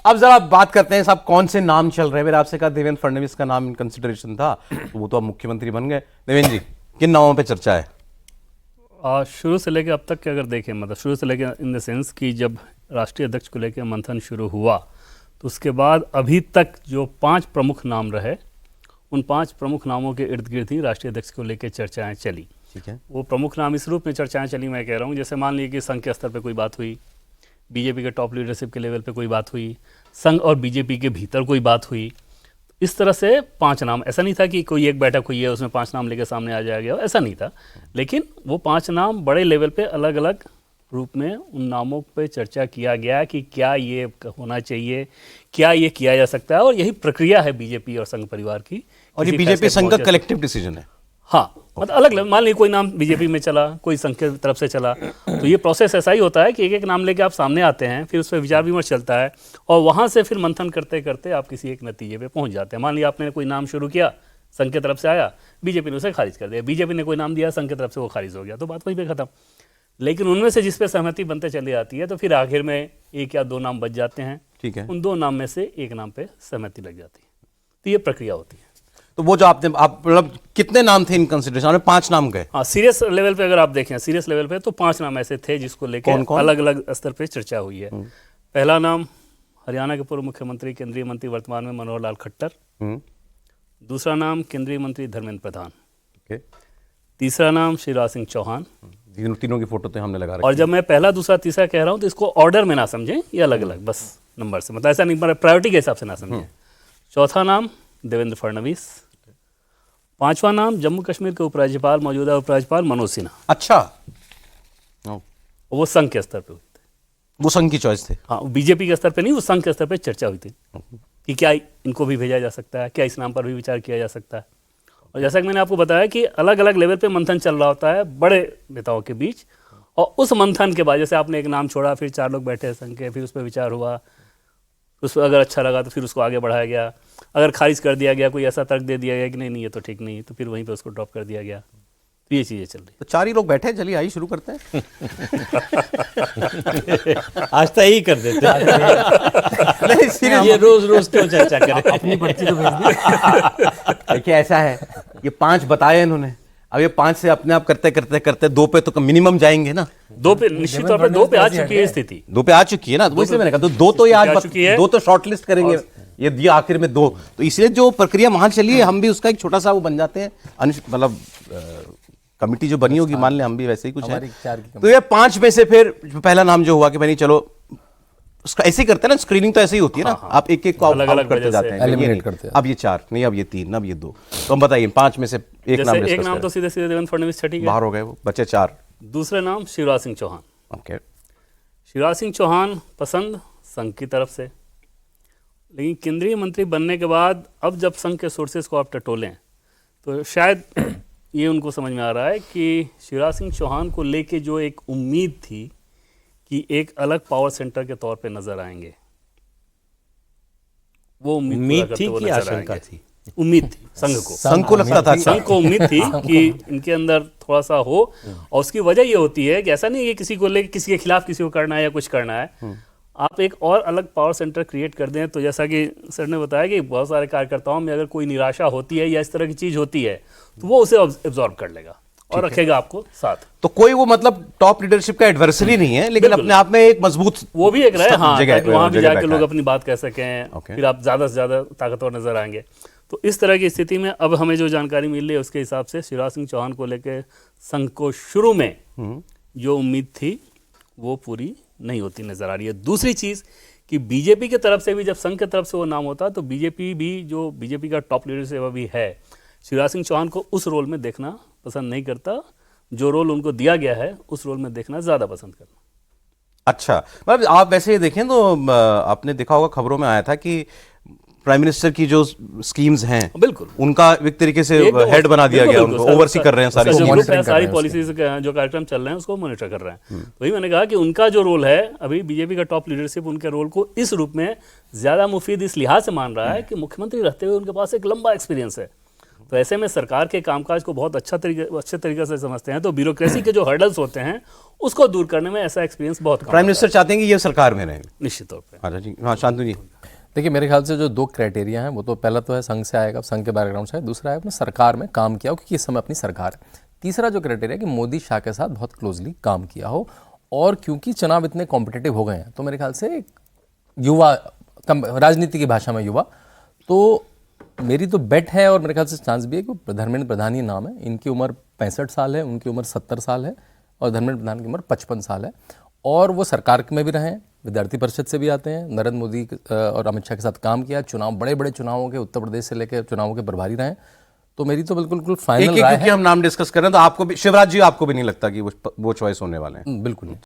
अब जरा बात करते हैं साहब, कौन से नाम चल रहे हैं। मेरे आपसे कहा देवेंद्र फडणवीस का नाम इन कंसिडरेशन था, तो वो तो अब मुख्यमंत्री बन गए। देवेंद्र जी, किन नामों पे चर्चा है? शुरू से लेकर अब तक के अगर देखें, मतलब शुरू से लेकर इन द सेंस कि जब राष्ट्रीय अध्यक्ष को लेकर मंथन शुरू हुआ तो उसके बाद अभी तक जो 5 प्रमुख नाम रहे, उन 5 प्रमुख नामों के इर्द गिर्द ही राष्ट्रीय अध्यक्ष को लेकर चर्चाएं चली। ठीक है। वो प्रमुख नाम इस रूप में चर्चाएं चली, मैं कह रहा हूँ, जैसे मान लीजिए कि संघ के स्तर पर कोई बात हुई, बीजेपी के टॉप लीडरशिप के लेवल पे कोई बात हुई, संघ और बीजेपी के भीतर कोई बात हुई, इस तरह से 5 नाम। ऐसा नहीं था कि कोई एक बैठक हुई है उसमें 5 नाम लेकर सामने आ जाएगा, ऐसा नहीं था। लेकिन वो 5 नाम बड़े लेवल पे अलग अलग रूप में उन नामों पे चर्चा किया गया कि क्या ये होना चाहिए, क्या ये किया जा सकता है, और यही प्रक्रिया है बीजेपी और संघ परिवार की। और ये बीजेपी संघ का कलेक्टिव डिसीजन है। हाँ, मतलब अलग अलग, मान लीजिए कोई नाम बीजेपी में चला, कोई संघ की तरफ से चला, तो ये प्रोसेस ऐसा ही होता है कि एक एक नाम लेके आप सामने आते हैं, फिर उस पर विचार विमर्श चलता है, और वहाँ से फिर मंथन करते करते आप किसी एक नतीजे पे पहुँच जाते हैं। मान लिया आपने कोई नाम शुरू किया, संघ की तरफ से आया, बीजेपी ने उसे खारिज कर दिया, बीजेपी ने कोई नाम दिया, संघ की तरफ से वो खारिज हो गया, तो बात वहीं पे खत्म। लेकिन उनमें से जिस पे सहमति बनते चली आती है, तो फिर आखिर में 1 या 2 नाम बच जाते हैं। ठीक है। उन 2 नाम में से एक नाम पे सहमति लग जाती है, तो ये प्रक्रिया होती है। तो वो जो आप मतलब कितने नाम थे इन कंसिडरेशन में? 5 नाम गए। हाँ, सीरियस लेवल पे अगर आप देखें, सीरियस लेवल पे तो 5 नाम ऐसे थे जिसको लेकर अलग अलग स्तर पे चर्चा हुई है। पहला नाम हरियाणा के पूर्व मुख्यमंत्री, केंद्रीय मंत्री वर्तमान में मनोहर लाल खट्टर। दूसरा नाम केंद्रीय मंत्री धर्मेंद्र प्रधान। तीसरा नाम शिवराज सिंह चौहान। तीनों की फोटो तो हमने लगा रखी। और जब मैं पहला, दूसरा, तीसरा कह रहा हूँ तो इसको ऑर्डर में ना समझें, ये अलग अलग बस नंबर से, मतलब ऐसा नहीं, प्रायोरिटी के हिसाब से ना समझें। चौथा नाम देवेंद्र फडणवीस। 5वां नाम जम्मू कश्मीर के उपराज्यपाल, मौजूदा उपराज्यपाल मनोज सिन्हा। अच्छा, वो संघ के स्तर पे हुई थी, वो संघ की चॉइस थे। हाँ, बीजेपी के स्तर पे नहीं, वो संघ के स्तर पे चर्चा हुई थी कि क्या इनको भी भेजा जा सकता है, क्या इस नाम पर भी विचार किया जा सकता है। और जैसा कि मैंने आपको बताया कि अलग अलग लेवल पे मंथन चल रहा होता है बड़े नेताओं के बीच, और उस मंथन के बाद जैसे आपने एक नाम छोड़ा, फिर 4 लोग बैठे संघ के, फिर उस पर विचार हुआ, उस पर अगर अच्छा लगा तो फिर उसको आगे बढ़ाया गया, अगर खारिज कर दिया गया, कोई ऐसा तर्क दे दिया गया कि नहीं नहीं ये तो ठीक नहीं, तो फिर वहीं पे उसको ड्रॉप कर दिया गया। तो ये चीज़ें चल रही। तो 4 ही लोग बैठे, चलिए आई शुरू करते हैं। आज तो यही कर देते हैं। नहीं, सीरियस, ये रोज क्यों चर्चा करें? अपनी पर्ची तो भेज दी। देखिए ऐसा है, ये 5 बताए इन्होंने, अब ये 5 से अपने आप करते करते करते 2 पे तो मिनिमम जाएंगे ना। 2 पे निश्चित तौर पर 2 पे आ चुकी है स्थिति, 2 पे आ चुकी है ना, तो इसलिए मैंने कहा 2 तो ये आज चुकी है। 2 तो शॉर्टलिस्ट करेंगे, ये दिया आखिर में 2, तो इसलिए जो प्रक्रिया वहां चली है, हम भी उसका एक छोटा सा वो बन जाते हैं, मतलब कमिटी जो बनी होगी, मान लें हम भी वैसे ही कुछ है। तो ये 5 में से फिर पहला नाम जो हुआ कि भाई चलो उसका ऐसे ही करते हैं ना, स्क्रीनिंग तो ऐसे ही होती है ना, आप एक एक को आउट करते जाते हैं, एलिमिनेट करते हैं। अब ये 4 नहीं, अब ये 3, अब ये 2, तो हम बताइए 5 में से एक नाम एक नाम तो सीधे सीधे देवेंद्र फडणवीस छठी बाहर हो गए, वो बचे 4। दूसरे नाम शिवराज सिंह चौहान। ओके, शिवराज सिंह चौहान पसंद संघ की तरफ से, लेकिन केंद्रीय मंत्री बनने के बाद अब जब संघ के सोर्सेज को आप टटोलें तो शायद ये उनको समझ में आ रहा है कि शिवराज सिंह चौहान को लेके जो एक उम्मीद थी कि एक अलग पावर सेंटर के तौर पे नजर आएंगे, वो उम्मीद थी कि आशंका थी? उम्मीद थी संघ को लगता था, संघ को उम्मीद थी कि इनके अंदर थोड़ा सा हो, और उसकी वजह ये होती है कि ऐसा नहीं है कि किसी को लेके किसी के खिलाफ किसी को करना है या कुछ करना है, आप एक और अलग पावर सेंटर क्रिएट कर दें। तो जैसा कि सर ने बताया कि बहुत सारे कार्यकर्ताओं में अगर कोई निराशा होती है या इस तरह की चीज होती है तो वो उसे एब्जॉर्ब कर लेगा और रखेगा आपको साथ। तो कोई वो मतलब टॉप लीडरशिप का एडवर्सरी नहीं है, लेकिन अपने आप में एक मजबूत वो भी एक रहे, हाँ, ताकि वहां भी जाके लोग है। अपनी बात कह सकें, फिर आप ज्यादा से ज्यादा ताकतवर नजर आएंगे। तो इस तरह की स्थिति में अब हमें जो जानकारी मिल रही है उसके हिसाब से शिवराज सिंह चौहान को लेकर संघ को शुरू में जो उम्मीद थी वो पूरी नहीं होती नजर आ रही है। दूसरी चीज कि बीजेपी की तरफ से भी जब संघ की तरफ से वो नाम होता तो बीजेपी भी, जो बीजेपी का टॉप लीडरशिप अभी है, शिवराज सिंह चौहान को उस रोल में देखना पसंद नहीं करता, जो रोल उनको दिया गया है उस रोल में देखना ज्यादा पसंद करना। अच्छा, मतलब आप वैसे देखें तो आपने देखा होगा खबरों में आया था कि प्राइम मिनिस्टर की जो स्कीम्स हैं बिल्कुल उनका एक तरीके से हेड बना दिया गया, उनको ओवरसी कर रहे हैं, सारी पॉलिसीज जो कार्यक्रम चल रहे हैं उसको मॉनिटर कर रहे हैं। वही मैंने कहा कि उनका जो रोल है अभी बीजेपी का टॉप लीडरशिप उनके रोल को इस रूप में ज्यादा मुफीद इस लिहाज से मान रहा है कि मुख्यमंत्री रहते हुए उनके पास एक लंबा एक्सपीरियंस है, तो ऐसे में सरकार के कामकाज को बहुत अच्छे तरीके से समझते हैं, तो ब्यूरोक्रेसी के जो हर्डल्स होते हैं उसको दूर करने में ऐसा एक्सपीरियंस बहुत प्राइम मिनिस्टर चाहते हैं कि ये सरकार में रहे। निश्चित तौर पर। अच्छा जी, हाँ शांतनु जी। देखिए मेरे ख्याल से जो 2 क्राइटेरिया हैं वो तो पहला तो है संघ से आएगा, संघ के बैकग्राउंड से है, दूसरा है अपने सरकार में काम किया हो क्योंकि इस समय अपनी सरकार है, तीसरा जो क्राइटेरिया है कि मोदी शाह के साथ बहुत क्लोजली काम किया हो, और क्योंकि चुनाव इतने कॉम्पिटिटिव हो गए हैं तो मेरे ख्याल से युवा, राजनीति की भाषा में युवा, तो मेरी तो बेट है और मेरे ख्याल से चांस भी है कि धर्मेंद्र प्रधान ही नाम है। इनकी उम्र 65 साल है, उनकी उम्र 70 साल है और धर्मेंद्र प्रधान की उम्र 55 साल है, और वो सरकार में भी रहे हैं, विद्यार्थी परिषद से भी आते हैं, नरेंद्र मोदी और अमित शाह के साथ काम किया, चुनाव बड़े बड़े चुनावों के, उत्तर प्रदेश से लेकर चुनावों के प्रभारी रहे, तो मेरी तो बिल्कुल फाइनल राय है। क्योंकि हम नाम डिस्कस कर रहे हैं तो आपको भी, शिवराज जी आपको भी नहीं लगता कि वो चॉइस होने वाले हैं? बिल्कुल नहीं।